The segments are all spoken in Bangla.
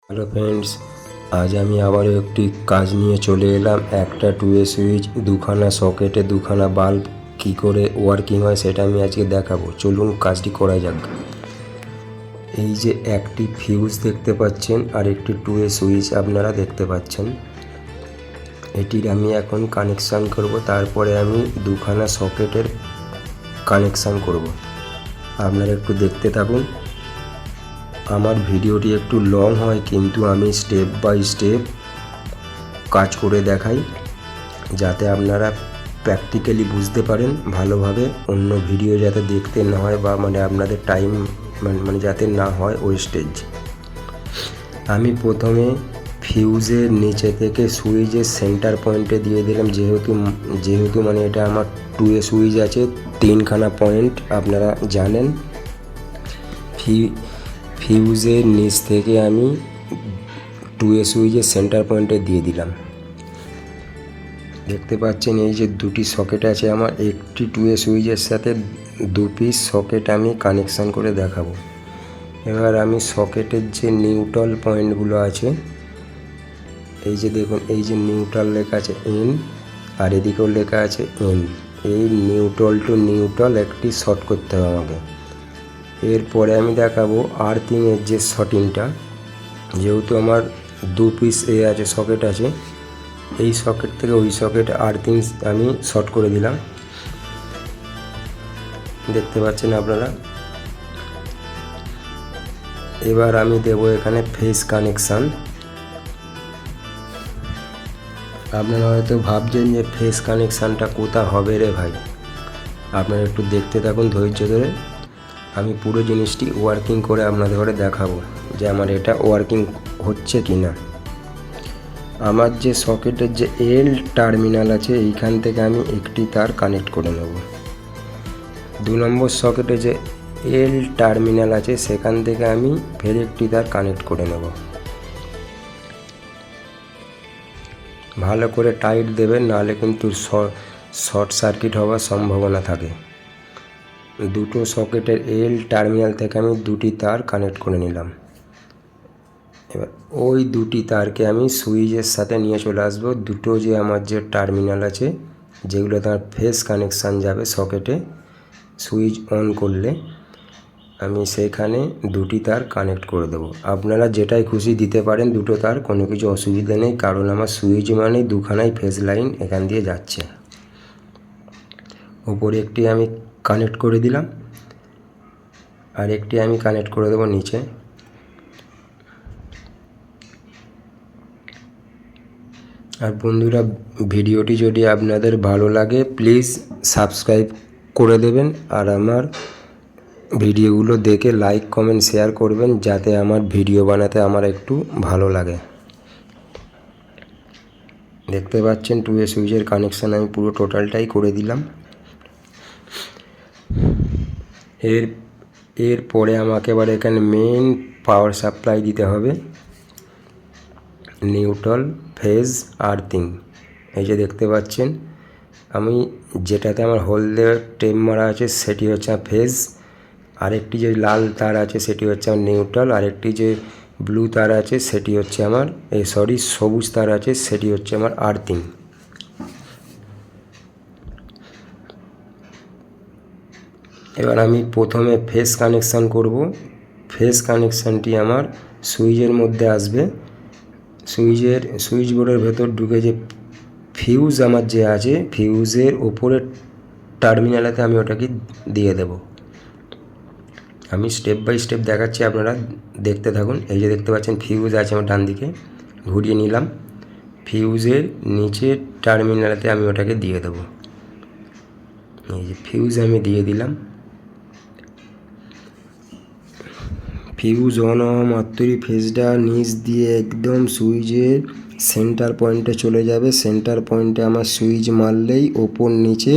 হ্যালো ফ্রেন্ডস, আজ আমি আবারও একটি কাজ নিয়ে চলে এলাম। একটা 2A সুইচ, দুখানা সকেটে দুখানা বাল্ব কি করে ওয়ার্কিং হয় সেটা আমি আজকে দেখাবো। চলুন কাজটি করা যাক। এই যে একটি ফিউজ দেখতে পাচ্ছেন আর একটি 2A সুইচ আপনারা দেখতে পাচ্ছেন। এটির আমি এখন কানেকশান করব, তারপরে আমি দুখানা সকেটের কানেকশান করব। আপনারা একটু দেখতে থাকুন। আমার ভিডিওটি একটু লং হয়, কিন্তু আমি স্টেপ বাই স্টেপ কাজ করে দেখাই, যাতে আপনারা প্র্যাকটিক্যালি বুঝতে পারেন ভালোভাবে। অন্য ভিডিও যাতে দেখতে না হয় বা আপনাদের টাইম যাতে না হয় ওয়েস্টেজ। আমি প্রথমে ফিউজের নিচে থেকে সুইচের সেন্টার পয়েন্টে দিয়ে দিলাম, যেহেতু এটা আমার 2A সুইচ আছে, 3খানা পয়েন্ট আপনারা জানেন। ফিউজের নিচ থেকে আমি 2A সুইচের সেন্টার পয়েন্টে দিয়ে দিলাম। দেখতে পাচ্ছেন এই যে দুটি সকেট আছে আমার, একটি 2A সুইচের সাথে 2 পিস সকেট আমি কানেকশান করে দেখাবো। এবার আমি সকেটের যে নিউট্রাল পয়েন্টগুলো আছে, এই যে দেখুন, এই যে নিউট্রাল লেখা আছে N, আর এদিকেও লেখা আছে N। এই নিউট্রাল টু নিউট্রাল একটি শর্ট করতে হবে আমাকে। এরপরে আমি দেখাবো আর্থিংয়ের যে শর্টিংটা। যেহেতু আমার 2 পিস আছে সকেট আছে, এই সকেট থেকে ওই সকেট আর্থিং আমি শর্ট করে দিলাম, দেখতে পাচ্ছেন আপনারা। এবার আমি দেব এখানে ফেজ কানেকশান। আপনারা হয়তো ভাবছেন যে ফেজ কানেকশানটা কোথা হবে রে ভাই। আপনারা একটু দেখতে থাকুন ধৈর্য ধরে। আমি পুরো জিনিসটি ওয়ার্কিং করে আপনাদের ঘরে দেখাবো যে আমার এটা ওয়ার্কিং হচ্ছে কি না। আমার যে সকেটের যে এল টার্মিনাল আছে, এইখান থেকে আমি একটি তার কানেক্ট করে নেব। 2 নম্বর সকেটে যে এল টার্মিনাল আছে, সেখান থেকে আমি ফের একটি তার কানেক্ট করে নেব। ভালো করে টাইট দেবেন, নাহলে কিন্তু শর্ট সার্কিট হওয়ার সম্ভাবনা থাকে। দুটো সকেটের এল টার্মিনাল থেকে আমি 2টি তার কানেক্ট করে নিলাম। এবার ওই 2টি তারকে আমি সুইচের সাথে নিয়ে চলে আসবো। দুটো যে আমার যে টার্মিনাল আছে, যেগুলো তার ফেজ কানেকশান যাবে সকেটে, সুইচ অন করলে আমি সেখানে 2টি তার কানেক্ট করে দেবো। আপনারা যেটাই খুশি দিতে পারেন দুটো তার, কোনো কিছু অসুবিধা নেই, কারণ আমার সুইচ মানে দুখানাই ফেজ লাইন এখান দিয়ে যাচ্ছে। ওপরে একটি আমি কানেক্ট করে দিলাম, আর একটি আমি কানেক্ট করে দেবো নিচে। আর বন্ধুরা, ভিডিওটি যদি আপনাদের ভালো লাগে প্লিজ সাবস্ক্রাইব করে দেবেন, আর আমার ভিডিওগুলো দেখে লাইক কমেন্ট শেয়ার করবেন, যাতে আমার ভিডিও বানাতে আমার একটু ভালো লাগে। দেখতে পাচ্ছেন 2A সুইচের কানেকশান আমি পুরো টোটালটাই করে দিলাম। এরপরে আমাকে এবার এখানে মেন পাওয়ার সাপ্লাই দিতে হবে, নিউট্রাল, ফেজ, আর্থিং। এই যে দেখতে পাচ্ছেন আমি যেটাতে আমার হোল দেওয়ার টেপ মারা আছে সেটি হচ্ছে ফেজ, আরেকটি যে লাল তার আছে সেটি হচ্ছে আমার নিউট্রাল, আরেকটি যে ব্লু তার আছে সেটি হচ্ছে আমার সবুজ তার আছে সেটি হচ্ছে আমার আর্থিং। এবার আমি প্রথমে ফেজ কানেকশান করব। ফেজ কানেকশানটি আমার সুইচের মধ্যে আসবে। সুইচ বোর্ডের ভেতর ঢুকে যে ফিউজ আমার যে আছে, ফিউজের ওপরের টার্মিনালেতে আমি ওটাকে দিয়ে দেব। আমি স্টেপ বাই স্টেপ দেখাচ্ছি, আপনারা দেখতে থাকুন। এই যে দেখতে পাচ্ছেন ফিউজ আছে আমার ডান দিকে, ঘুরিয়ে নিলাম। ফিউজের নিচের টার্মিনালেতে আমি ওটাকে দিয়ে দেব। এই যে ফিউজ আমি দিয়ে দিলাম। ফিউজ অন হওয়া মাত্রই ফেজটা নিচ দিয়ে একদম সুইচের সেন্টার পয়েন্টে চলে যাবে। সেন্টার পয়েন্টে আমার সুইচ মারলেই ওপর নিচে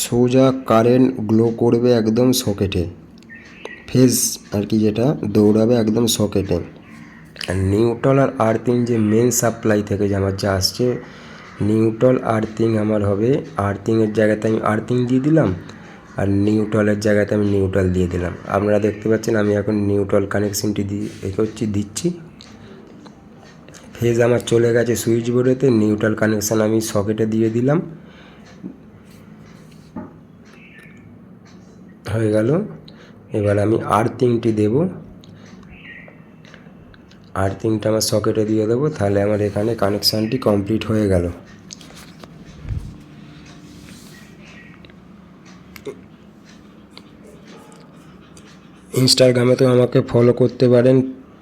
সোজা কারেন্ট গ্লো করবে একদম সকেটে, ফেজ আর কি যেটা দৌড়াবে একদম সকেটে। আর নিউট্রাল আর আর্থিং যে মেন সাপ্লাই থেকে যে আমার যা আসছে, নিউট্রাল আর্থিং আমার হবে, আর্থিংয়ের জায়গাতে আমি আর্থিং দিয়ে দিলাম, আর নিউট্রালের জায়গাতে আমি নিউট্রাল দিয়ে দিলাম। আপনারা দেখতে পাচ্ছেন আমি এখন নিউট্রাল কানেকশনটি দিচ্ছি। ফেজ আমার চলে গেছে সুইচ বোর্ডেতে। নিউট্রাল কানেকশান আমি সকেটে দিয়ে দিলাম, হয়ে গেল। এবার আমি আর্থিংটি দেব, আর্থিংটা আমার সকেটে দিয়ে দেবো, তাহলে আমার এখানে কানেকশানটি কমপ্লিট হয়ে গেল। ইনস্টাগ্রামেতেও আমাকে ফলো করতে পারেন,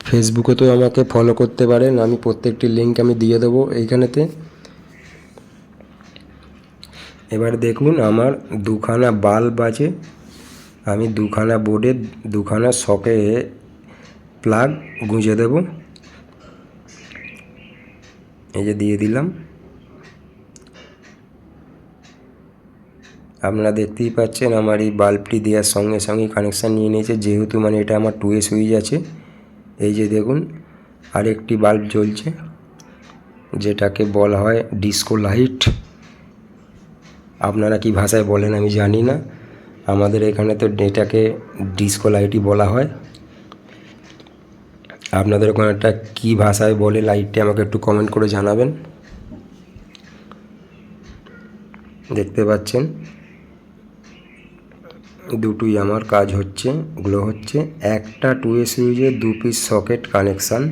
ফেসবুকেতেও আমাকে ফলো করতে পারেন, আমি প্রত্যেকটি লিঙ্ক আমি দিয়ে দেবো এইখানেতে। এবার দেখুন আমার দুখানা বাল্ব আছে, আমি দুখানা বোর্ডে দুখানা সকে প্লাগ গুঁজে দেব। এই যে দিয়ে দিলাম, আপনারা দেখতেই পাচ্ছেন আমার এই বাল্বটি দেওয়ার সঙ্গে সঙ্গে কানেকশান নিয়ে নিয়েছে, যেহেতু মানে এটা আমার 2 সুইচ আছে। এই যে দেখুন আরেকটি বাল্ব জ্বলছে, যেটাকে বলা হয় ডিস্কো লাইট। আপনারা কি ভাষায় বলেন আমি জানি না, আমাদের এখানে তো এটাকে ডিস্কো লাইটই বলা হয়। আপনাদের ওখানে একটা কী ভাষায় বলে লাইটটি আমাকে একটু কমেন্ট করে জানাবেন। দেখতে পাচ্ছেন দুটোই আমার কাজ হচ্ছে, গ্লো হচ্ছে। একটা 2 সুইচে 2 পিস সকেট কানেকশান।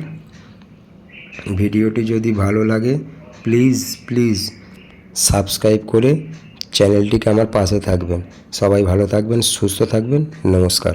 ভিডিওটি যদি ভালো লাগে প্লিজ সাবস্ক্রাইব করে চ্যানেলটিকে আমার পাশে থাকবেন। সবাই ভালো থাকবেন, সুস্থ থাকবেন, নমস্কার।